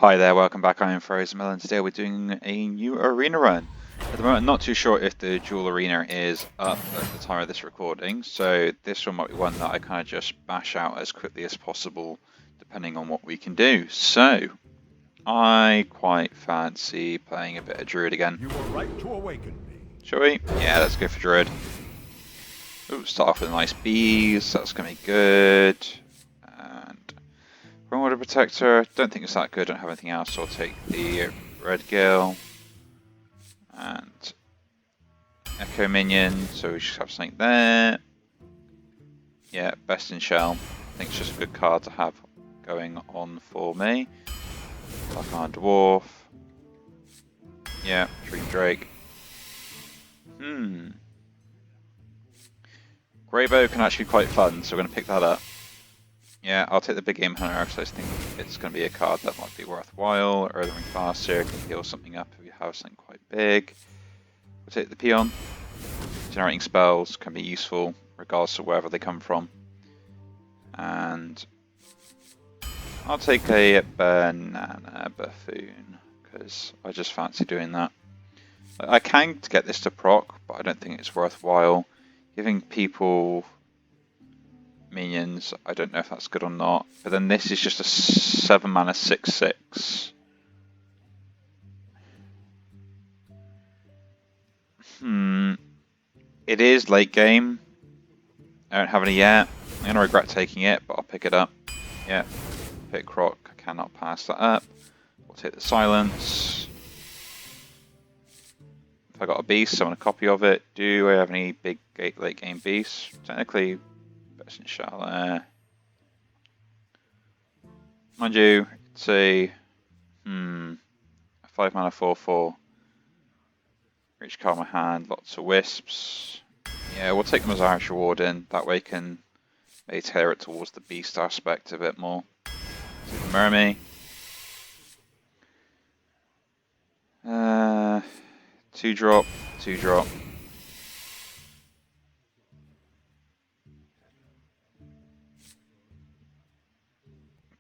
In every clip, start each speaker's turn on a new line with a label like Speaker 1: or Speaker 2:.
Speaker 1: Hi there, welcome back. I am Frozen and today we're doing a new arena run. At the moment, I'm not too sure if the dual arena is up at the time of this recording, so this one might be one that I kind of just bash out as quickly as possible, depending on what we can do. So, I quite fancy playing a bit of Druid again.
Speaker 2: You were right to awaken me.
Speaker 1: Shall we? Yeah, let's go for Druid. Ooh, start off with a nice bees, that's going to be good. Water Protector, don't think it's that good, don't have anything else, so I'll take the Red Gale. And Echo Minion, so we should have something there. Yeah, Best in Shell, I think it's just a good card to have going on for me. Black Iron Dwarf. Yeah, Dream Drake. Greybow can actually be quite fun, so we're going to pick that up. Yeah, I'll take the Big Game Hunter because I think it's going to be a card that might be worthwhile. Earthring Faster can heal something up if you have something quite big. We'll take the Peon. Generating spells can be useful regardless of wherever they come from. And I'll take a Banana Buffoon because I just fancy doing that. I can get this to proc, but I don't think it's worthwhile. Giving people minions, I don't know if that's good or not. But then this is just a 7 mana 6/6. It is late game. I don't have any yet. I'm going to regret taking it, but I'll pick it up. Yeah, pick Croc. I cannot pass that up. We'll take the Silence. If I got a beast, I want a copy of it. Do I have any big late game beasts? Technically, Best in Shell. Mind you, it's a 5 mana 4/4. Reach card in my hand, lots of wisps. Yeah, we'll take them as Irish Reward in. That way can maybe tailor it towards the beast aspect a bit more. Take the Mermaid. 2-drop, 2-drop.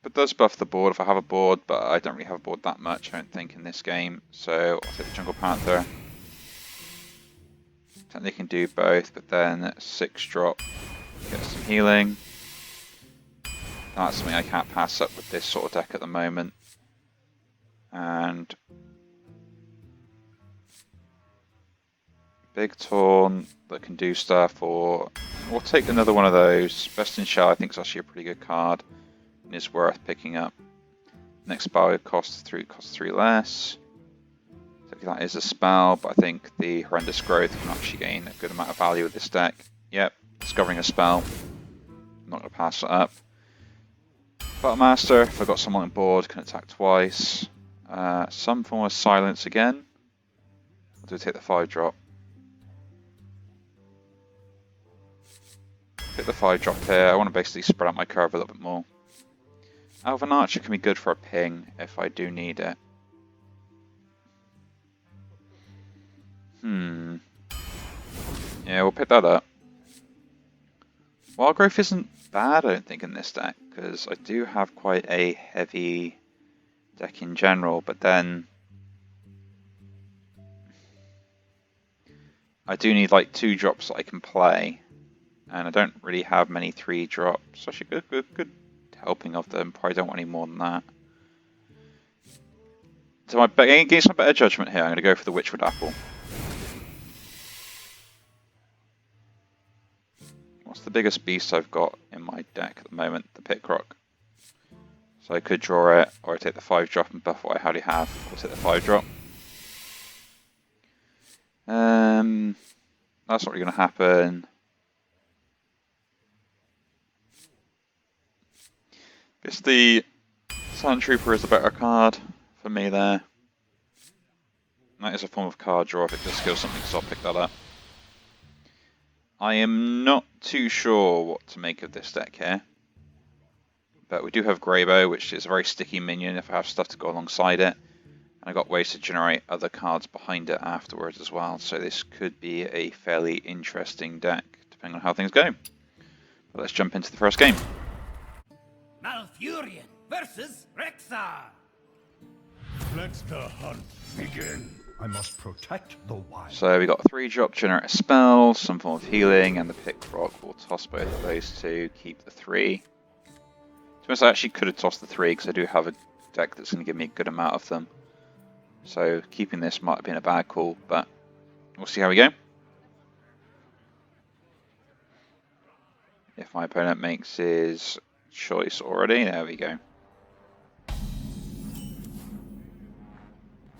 Speaker 1: But does buff the board if I have a board, but I don't really have a board that much, I don't think, in this game. So I'll take the Jungle Panther. Technically can do both, but then 6-drop, get some healing. That's something I can't pass up with this sort of deck at the moment. And Big Taunt that can do stuff, or we'll take another one of those. Best in Shell I think is actually a pretty good card and is worth picking up. Next spell costs 3 less. That is a spell, but I think the Horrendous Growth can actually gain a good amount of value with this deck. Yep, discovering a spell. I'm not going to pass it up. Battlemaster, if I've got someone on board, can attack twice. Some form of Silence again. I'll do take the 5-drop. Pick the 5-drop here. I want to basically spread out my curve a little bit more. Elven Archer can be good for a ping if I do need it. Yeah, we'll pick that up. Wild Growth isn't bad, I don't think, in this deck, because I do have quite a heavy deck in general, but then I do need like 2-drops that I can play, and I don't really have many 3-drops. Actually, good helping of them. Probably don't want any more than that. So against my better judgment here, I'm going to go for the Witchwood Apple. What's the biggest beast I've got in my deck at the moment? The Pit Croc. So I could draw it, or I take the 5-drop and buff what I already have. I'll take the 5-drop. That's not really going to happen. Guess the Sand Trooper is a better card for me there. That is a form of card draw if it just kills something, so I'll pick that up. I am not too sure what to make of this deck here. But we do have Greybow, which is a very sticky minion if I have stuff to go alongside it. And I got ways to generate other cards behind it afterwards as well, so this could be a fairly interesting deck, depending on how things go. But let's jump into the first game.
Speaker 3: Malfurion versus Rexxar.
Speaker 2: Let the hunt begin. I must protect the wild.
Speaker 1: So we got a 3-drop, generate a spell, some form of healing, and the picked rock. We'll toss both of those two, keep the 3. To be honest, I actually could have tossed the 3 because I do have a deck that's going to give me a good amount of them. So keeping this might have been a bad call, but we'll see how we go. If my opponent makes his choice already, there we go.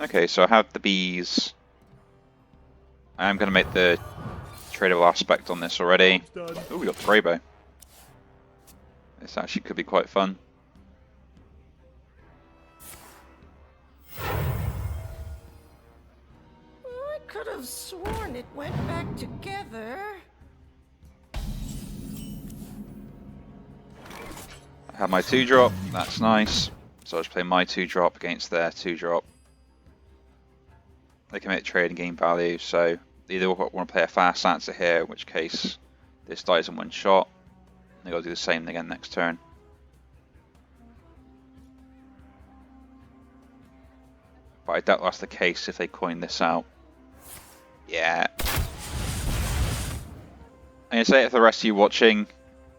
Speaker 1: Okay, so I have the bees. I'm going to make the tradable aspect on this already. Oh, we got the Greybow. This actually could be quite fun.
Speaker 3: I could have sworn it went back together.
Speaker 1: I have my 2-drop, that's nice. So I'll just play my 2-drop against their 2-drop. They can make trade and gain value, so they either want to play a fast answer here, in which case this dies in one shot. They got to do the same again next turn. But I doubt that's the case if they coin this out. Yeah. I'm going to say it for the rest of you watching,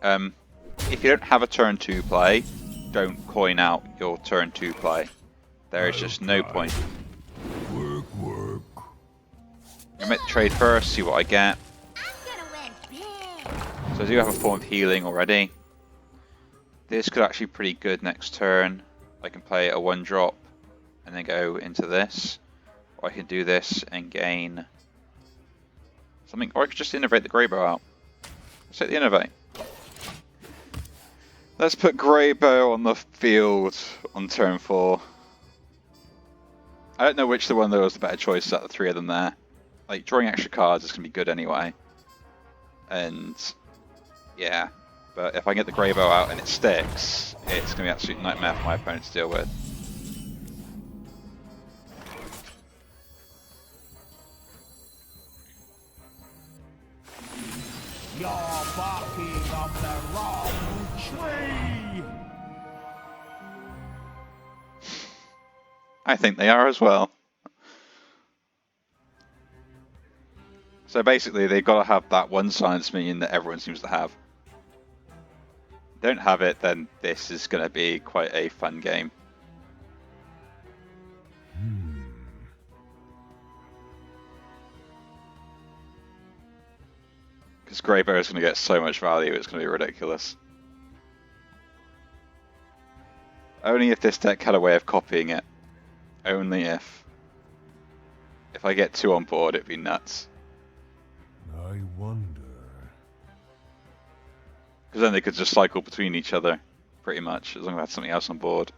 Speaker 1: if you don't have a turn 2 play, don't coin out your turn 2 play. There is just no point.
Speaker 2: Work.
Speaker 1: I make the trade first, see what I get. So I do have a form of healing already. This could actually be pretty good next turn. I can play a 1-drop and then go into this. Or I can do this and gain something. Or I could just innovate the Greybow out. Let's take the innovate. Let's put Greybow on the field on turn 4. I don't know which one of those was the better choice out of the 3 of them there. Like, drawing extra cards is going to be good anyway. And, yeah. But if I get the Greybow out and it sticks, it's going to be an absolute nightmare for my opponent to deal with.
Speaker 2: You're barking up the wrong tree.
Speaker 1: I think they are as well. So basically, they've got to have that one silence minion that everyone seems to have. If they don't have it, then this is going to be quite a fun game. Because Greybow is going to get so much value, it's going to be ridiculous. Only if this deck had a way of copying it. Only if. If I get 2 on board, it'd be nuts.
Speaker 2: I wonder.
Speaker 1: Because then they could just cycle between each other, pretty much, as long as I had something else on board.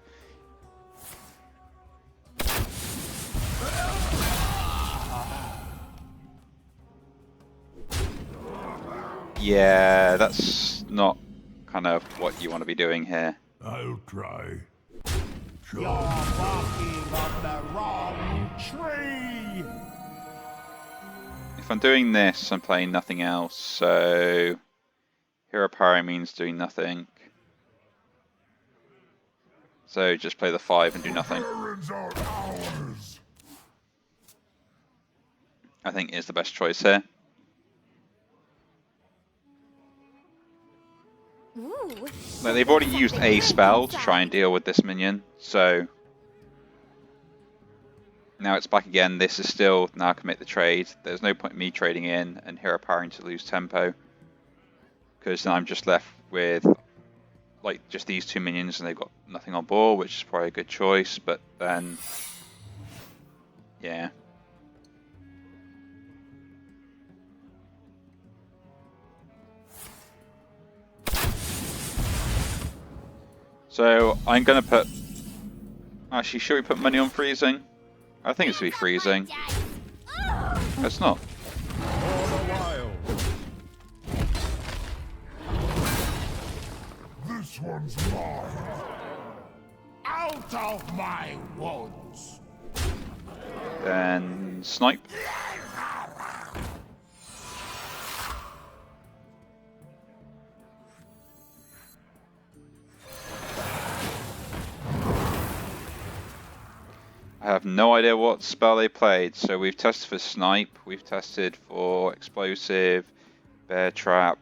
Speaker 1: Yeah, that's not kind of what you want to be doing here.
Speaker 2: I'll try. You're barking up the wrong tree.
Speaker 1: If I'm doing this, I'm playing nothing else, so Hero Power means doing nothing. So just play the 5 and do nothing. I think is the best choice here.
Speaker 3: Ooh.
Speaker 1: Like, they've already used a spell to try and deal with this minion, so now it's back again. This is still, now I can make the trade. There's no point in me trading in and hero powering to lose tempo, because then I'm just left with like just these 2 minions and they've got nothing on board, which is probably a good choice, but then yeah. So I'm going to put... Actually, should we put money on freezing? I think it's going to be freezing. It's not.
Speaker 2: This one's mine. Out of my woods.
Speaker 1: Then snipe. I have no idea what spell they played. So we've tested for snipe, we've tested for explosive, bear trap.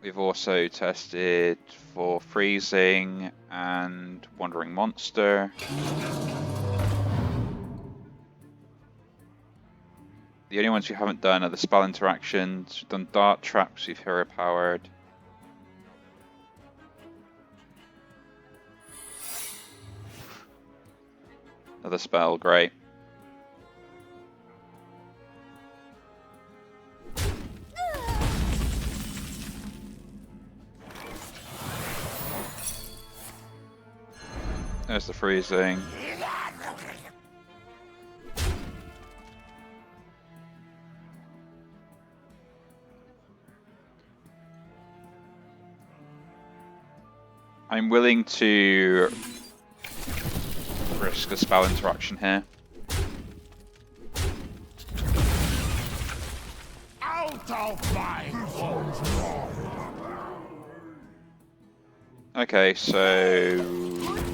Speaker 1: We've also tested for freezing and wandering monster. The only ones we haven't done are the spell interactions. We've done dart traps, we've hero powered. Another spell, great. There's the freezing. I'm willing to risk a spell interaction here.
Speaker 2: Out of my
Speaker 1: Okay, so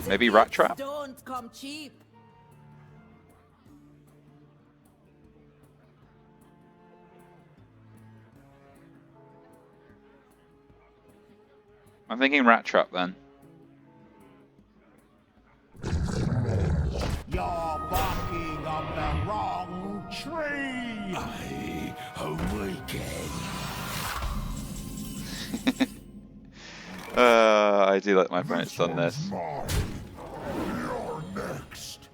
Speaker 1: maybe rat trap?
Speaker 3: Don't come cheap.
Speaker 1: I'm thinking rat trap then.
Speaker 2: You're barking on the wrong tree! I awaken.
Speaker 1: I do like my opponent's done this.
Speaker 2: Mine. You're next.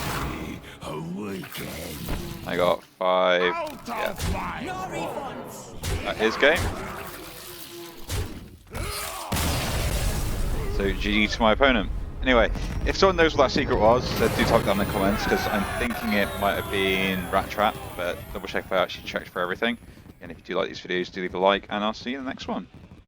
Speaker 2: I awaken.
Speaker 1: I got 5.
Speaker 2: Out
Speaker 1: Yeah,
Speaker 2: of my
Speaker 3: No refunds.
Speaker 1: that is game. So GG to my opponent. Anyway, if someone knows what that secret was, do type down in the comments, because I'm thinking it might have been rat trap, but double check if I actually checked for everything. And if you do like these videos, do leave a like, and I'll see you in the next one.